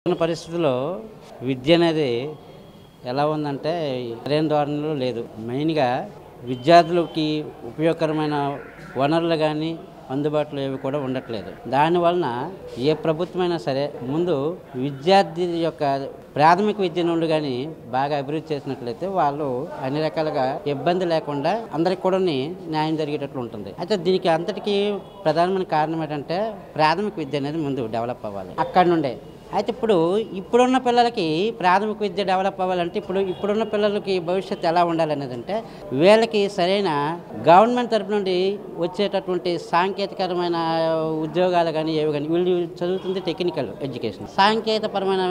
ఉన్న పరిస్థితుల్లో విద్య అనేది ఎలా ఉందంటే సరైన ధోరణిలో లేదు. మెయిన్గా విద్యార్థులకి ఉపయోగకరమైన వనరులు కానీ అందుబాటులో ఏవి కూడా ఉండట్లేదు. దానివలన ఏ ప్రభుత్వమైనా సరే ముందు విద్యార్థి యొక్క ప్రాథమిక విద్య నుండి కానీ బాగా అభివృద్ధి చేసినట్లయితే వాళ్ళు అన్ని రకాలుగా ఇబ్బంది లేకుండా అందరికి కూడా న్యాయం జరిగేటట్లు ఉంటుంది. అయితే దీనికి అంతటికీ ప్రధానమైన కారణం ఏంటంటే ప్రాథమిక విద్య అనేది ముందు డెవలప్ అవ్వాలి. అక్కడి నుండే అయితే ఇప్పుడున్న పిల్లలకి ప్రాథమిక విద్య డెవలప్ అవ్వాలంటే ఇప్పుడున్న పిల్లలకి భవిష్యత్తు ఎలా ఉండాలనేది అంటే వీళ్ళకి సరైన గవర్నమెంట్ తరపు నుండి వచ్చేటటువంటి సాంకేతికమైన ఉద్యోగాలు కానీ ఏవి కానీ వీళ్ళు చదువుతుంది టెక్నికల్ ఎడ్యుకేషన్, సాంకేతికపరమైన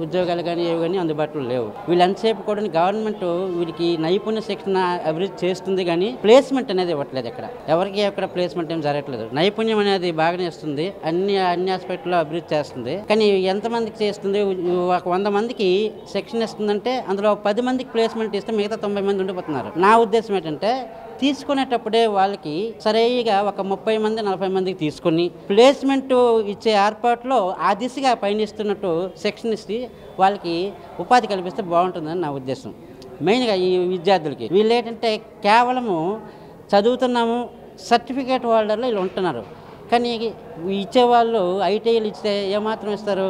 ఉద్యోగాలు కానీ ఏవి కానీ అందుబాటులో లేవు. వీళ్ళు ఎంతసేపు కూడా గవర్నమెంట్ వీళ్ళకి నైపుణ్య శిక్షణ అభివృద్ధి చేస్తుంది కానీ ప్లేస్మెంట్ అనేది ఇవ్వట్లేదు. ఎవరికి ఎక్కడ ప్లేస్మెంట్ ఏం జరగట్లేదు. నైపుణ్యం అనేది బాగానే ఇస్తుంది, అన్ని ఆస్పెక్ట్లో అభివృద్ధి చేస్తుంది. కానీ ఎంతమందికి చేస్తుంది? ఒక 100 మందికి సెక్షన్ ఇస్తుందంటే అందులో 10 మందికి ప్లేస్మెంట్ ఇస్తే మిగతా 90 మంది ఉండిపోతున్నారు. నా ఉద్దేశం ఏంటంటే తీసుకునేటప్పుడే వాళ్ళకి సరిగా ఒక 30 మంది 40 మందికి తీసుకొని ప్లేస్మెంట్ ఇచ్చే ఏర్పాట్లో ఆ దిశగా పయనిస్తున్నట్టు సెక్షన్ ఇచ్చి వాళ్ళకి ఉపాధి కల్పిస్తే బాగుంటుందని నా ఉద్దేశం. మెయిన్గా ఈ విద్యార్థులకి వీళ్ళు ఏంటంటే కేవలము చదువుతున్నాము సర్టిఫికేట్ హోల్డర్లు వీళ్ళు ఉంటున్నారు. కానీ ఇచ్చేవాళ్ళు ఐటీఐలు ఇస్తే ఏమాత్రం ఇస్తారు?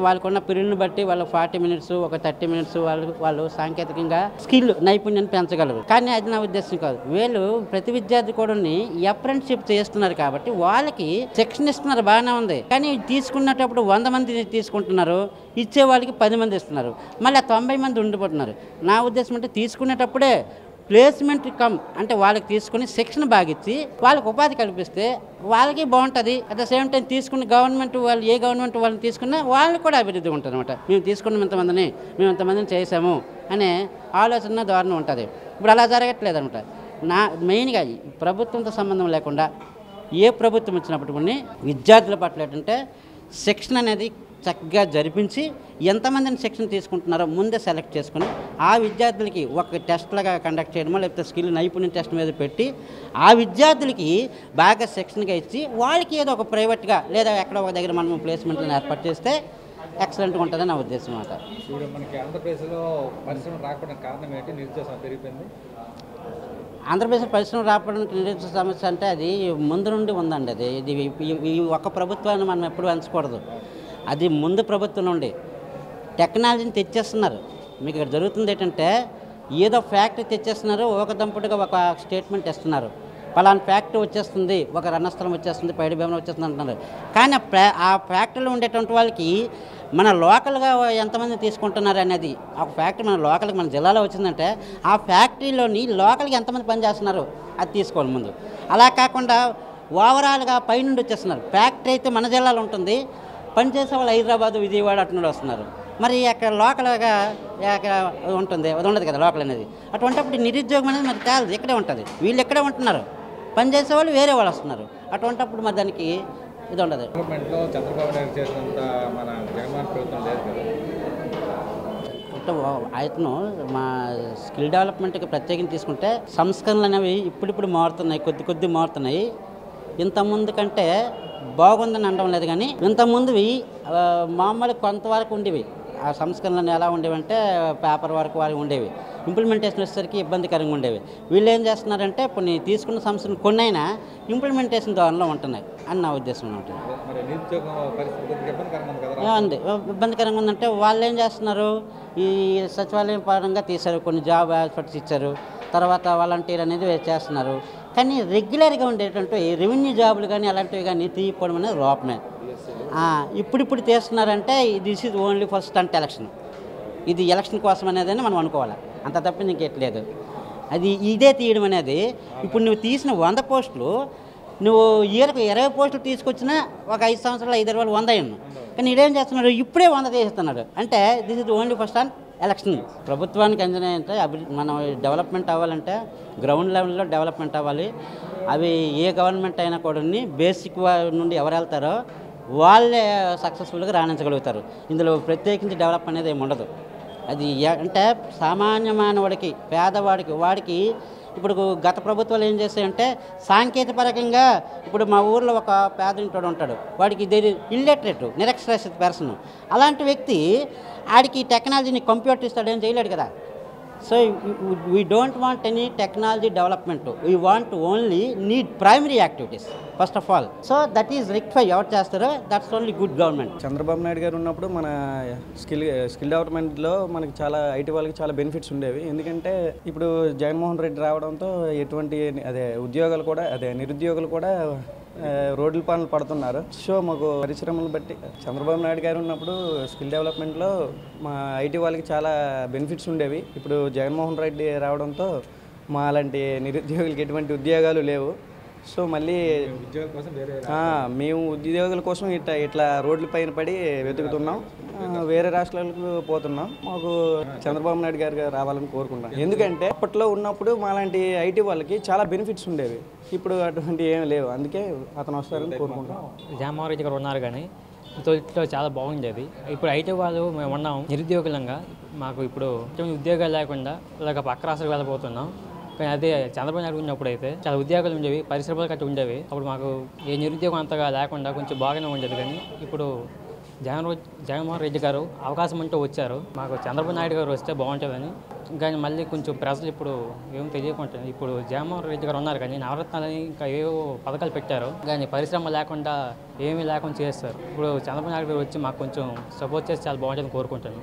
వాళ్ళకున్న పీరియడ్ని బట్టి వాళ్ళు 40 మినిట్స్ ఒక 30 మినిట్స్ వాళ్ళు సాంకేతికంగా స్కిల్ నైపుణ్యాన్ని పెంచగలరు. కానీ అది నా ఉద్దేశం కాదు. వీళ్ళు ప్రతి విద్యార్థి కూడా అప్రెంటిస్షిప్ చేస్తున్నారు కాబట్టి వాళ్ళకి శిక్షణ ఇస్తున్నారు, బాగానే ఉంది. కానీ తీసుకున్నప్పుడు 100 మంది తీసుకుంటున్నారు, ఇచ్చే వాళ్ళకి 10 మంది ఇస్తున్నారు, మళ్ళీ 90 మంది ఉండిపోతున్నారు. నా ఉద్దేశం అంటే తీసుకునేటప్పుడే ప్లేస్మెంట్ అంటే వాళ్ళకి తీసుకుని శిక్షణ బాగిచ్చి వాళ్ళకి ఉపాధి కల్పిస్తే వాళ్ళకి బాగుంటుంది. అట్ ద సేమ్ టైం తీసుకున్న గవర్నమెంట్ వాళ్ళు ఏ గవర్నమెంట్ వాళ్ళని తీసుకున్నా వాళ్ళకి కూడా అభివృద్ధి ఉంటుంది అనమాట. మేము తీసుకున్న మేము ఇంతమందిని చేసాము అనే ఆలోచన ధోరణి ఉంటుంది. ఇప్పుడు అలా జరగట్లేదు అనమాట. మెయిన్గా ప్రభుత్వంతో సంబంధం లేకుండా ఏ ప్రభుత్వం వచ్చినప్పటికీ విద్యార్థుల పట్ల ఏంటంటే శిక్షణ అనేది చక్కగా జరిపించి ఎంతమందిని శిక్షణ తీసుకుంటున్నారో ముందే సెలెక్ట్ చేసుకుని ఆ విద్యార్థులకి ఒక టెస్ట్లాగా కండక్ట్ చేయడమో లేకపోతే స్కిల్ నైపుణ్య టెస్ట్ మీద పెట్టి ఆ విద్యార్థులకి బాగా శిక్షణగా ఇచ్చి వాళ్ళకి ఏదో ఒక ప్రైవేట్గా లేదా ఎక్కడో ఒక దగ్గర మనం ప్లేస్మెంట్లను ఏర్పాటు చేస్తే ఎక్సలెంట్గా ఉంటుందని నా ఉద్దేశం అన్నమాట. మనకి ఆంధ్రప్రదేశ్లో పరిశ్రమ రాకపోవడానికి కారణం ఏంటి? నిరుద్యోగం పెరిగిపోయింది. ఆంధ్రప్రదేశ్ పరిశ్రమ రావడానికి నిరుద్యోగ సమస్య అంటే అది ముందు నుండి ఉందండి. ఇది ఈ ఒక్క ప్రభుత్వాన్ని మనం ఎప్పుడు ఎంచకూడదు. అది ముందు ప్రభుత్వం నుండి టెక్నాలజీని తెచ్చేస్తున్నారు. మీకు ఇక్కడ జరుగుతుంది ఏంటంటే ఏదో ఫ్యాక్టరీ తెచ్చేస్తున్నారు, ఒక దంపుడుగా ఒక స్టేట్మెంట్ ఇస్తున్నారు, పలానా ఫ్యాక్టరీ వచ్చేస్తుంది, ఒక రణస్థలం వచ్చేస్తుంది, పైడి భవనం వచ్చేస్తుంది అంటున్నారు. కానీ ఆ ఫ్యాక్టరీలో ఉండేటువంటి వాళ్ళకి మన లోకల్గా ఎంతమంది తీసుకుంటున్నారు అనేది ఒక ఫ్యాక్టరీ మన లోకల్కి మన జిల్లాలో వచ్చిందంటే ఆ ఫ్యాక్టరీలోని లోకల్కి ఎంతమంది పనిచేస్తున్నారు అది తీసుకోవాలి ముందు. అలా కాకుండా ఓవరాల్గా పైనుండి వచ్చేస్తున్నారు. ఫ్యాక్టరీ అయితే మన జిల్లాలో ఉంటుంది, పనిచేసే వాళ్ళు హైదరాబాద్ విజయవాడ అటు నుండి వస్తున్నారు. మరి అక్కడ లోకల్గా ఉంటుంది, అది ఉండదు కదా లోకల్ అనేది. అటువంటిప్పుడు నిరుద్యోగం అనేది మరి తేలదు, ఇక్కడే ఉంటుంది. వీళ్ళు ఎక్కడే ఉంటున్నారు, పనిచేసే వాళ్ళు వేరే వాళ్ళు వస్తున్నారు. అటువంటిప్పుడు మరి దానికి ఇది ఉండదు. గవర్నమెంట్లో చంద్రబాబు నాయుడు చేసినంత మన జగన్మోహన్ ప్రభుత్వం లేదు కదా. అంటే ఆయనను మా స్కిల్ డెవలప్మెంట్కి ప్రత్యేకంగా తీసుకుంటే సంస్కరణలు అనేవి ఇప్పుడిప్పుడు మారుతున్నాయి, కొద్ది మారుతున్నాయి. ఇంతకుముందు కంటే బాగుందని అనడం లేదు, కానీ ఇంతకుముందువి మామూలు కొంతవరకు ఉండేవి. ఆ సంస్కరణలు ఎలా ఉండేవంటే పేపర్ వరకు వారికి ఉండేవి, ఇంప్లిమెంటేషన్ వచ్చేసరికి ఇబ్బందికరంగా ఉండేవి. వీళ్ళు ఏం చేస్తున్నారంటే కొన్ని తీసుకున్న సంస్థలు కొన్నైనా ఇంప్లిమెంటేషన్ ద్వారాలో ఉంటున్నాయి అని నా ఉద్దేశం ఉంటుంది. ఇబ్బందికరంగా ఉందంటే వాళ్ళు ఏం చేస్తున్నారు, ఈ సచివాలయం పరంగా తీశారు, కొన్ని జాబ్ ఆఫర్స్ ఇచ్చారు, తర్వాత వాలంటీర్ అనేది చేస్తున్నారు. కానీ రెగ్యులర్గా ఉండేటువంటి రెవెన్యూ జాబులు కానీ అలాంటివి కానీ తీయకపోవడం అనేది లోపమే. ఇప్పుడు తీస్తున్నారంటే this is only for stunt election, ఇది ఎలక్షన్ కోసం అనేది మనం అనుకోవాలి, అంత తప్ప ఇంకెట్లేదు. అది ఇదే తీయడం అనేది. ఇప్పుడు నువ్వు తీసిన 100 పోస్టులు నువ్వు ఇయర్కు 20 పోస్టులు తీసుకొచ్చినా ఒక 5 సంవత్సరాలు 5 వాళ్ళు 100 అయ్యాను. కానీ ఇదేం చేస్తున్నాడు, ఇప్పుడే 100 తీస్తున్నాడు అంటే this is only for stunt election. ప్రభుత్వానికి అంజనే అంటే మనం డెవలప్మెంట్ అవ్వాలంటే గ్రౌండ్ లెవెల్లో డెవలప్మెంట్ అవ్వాలి. అవి ఏ గవర్నమెంట్ అయినా కూడా బేసిక్ నుండి ఎవరు వెళ్తారో వాళ్ళే సక్సెస్ఫుల్గా రాణించగలుగుతారు. ఇందులో ప్రత్యేకించి డెవలప్ అనేది ఏమి ఉండదు. అది అంటే సామాన్య మానవుడికి పేదవాడికి వాడికి ఇప్పుడు గత ప్రభుత్వాలు ఏం చేస్తాయంటే సాంకేతికపరంగా ఇప్పుడు మా ఊర్లో ఒక పేదింటోడు ఉంటాడు, వాడికి ఇల్లిటరేట్ నిరక్షరాస్యత పర్సన్, అలాంటి వ్యక్తి ఆడికి టెక్నాలజీని కంప్యూటర్ ఇస్తాడు, ఏం చేయలేడు కదా. So we don't want any technology development, we want only need primary activities first of all. So that is require ఎవరు చేస్తారో that's only good government. Chandrababu Naidu garu ఉన్నప్పుడు మన స్కిల్ డెవలప్మెంట్లో మనకి చాలా ఐటీ వాళ్ళకి చాలా బెనిఫిట్స్ ఉండేవి. ఎందుకంటే ఇప్పుడు జగన్మోహన్ రెడ్డి రావడంతో ఎటువంటి నిరుద్యోగులు కూడా రోడ్ల పనులు పడుతున్నారు. సో మాకు పరిశ్రమలు బట్టి చంద్రబాబు నాయుడు గారు ఉన్నప్పుడు స్కిల్ డెవలప్మెంట్లో మా ఐటీ వాళ్ళకి చాలా బెనిఫిట్స్ ఉండేవి. ఇప్పుడు జగన్మోహన్ రెడ్డి రావడంతో మా అలాంటి నిరుద్యోగులకి ఎటువంటి ఉద్యోగాలు లేవు. సో మళ్ళీ ఉద్యోగం కోసం మేము ఉద్యోగుల కోసం ఇట్లా రోడ్ల పైన పడి వెతుకుతున్నాం, వేరే రాష్ట్రాలకు పోతున్నాం. మాకు చంద్రబాబు నాయుడు గారు రావాలని కోరుకుంటాం. ఎందుకంటే అప్పట్లో ఉన్నప్పుడు మాలాంటి ఐటీ వాళ్ళకి చాలా బెనిఫిట్స్ ఉండేవి, ఇప్పుడు అటువంటి ఏం లేవు. అందుకే అతను వస్తారని కోరుకుంటాం. జగన్మోహన్ రెడ్డి గారు ఉన్నారు కానీ తొలిలో చాలా బాగుండేది. ఇప్పుడు ఐటీ వాళ్ళు మేము ఉన్నాం నిరుద్యోగులంగా, మాకు ఇప్పుడు ఉద్యోగాలు లేకుండా ఇలాగ పక్క రాష్ట్రాలకు వెళ్ళిపోతున్నాం. కానీ అదే చంద్రబాబు నాయుడు ఉన్నప్పుడు అయితే చాలా ఉద్యోగాలు ఉండేవి, పరిశ్రమలు కట్టి ఉండేవి. అప్పుడు మాకు ఏ నిరుద్యోగం అంతగా లేకుండా కొంచెం బాగానే ఉండేది. కానీ ఇప్పుడు జగన్మోహన్ రెడ్డి గారు అవకాశం అంటూ వచ్చారు, మాకు చంద్రబాబు నాయుడు గారు వస్తే బాగుంటుందని. కానీ మళ్ళీ కొంచెం ప్రజలు ఇప్పుడు ఏం తెలియకుంటుంది. ఇప్పుడు జగన్మోహన్ రెడ్డి గారు ఉన్నారు కానీ నవరత్నాలని ఇంకా ఏవో పథకాలు పెట్టారు, కానీ పరిశ్రమ లేకుండా ఏమీ లేకుండా చేస్తారు. ఇప్పుడు చంద్రబాబు నాయుడు గారు వచ్చి మాకు కొంచెం సపోర్ట్ చేసి చాలా బాగుంటుందని కోరుకుంటాను.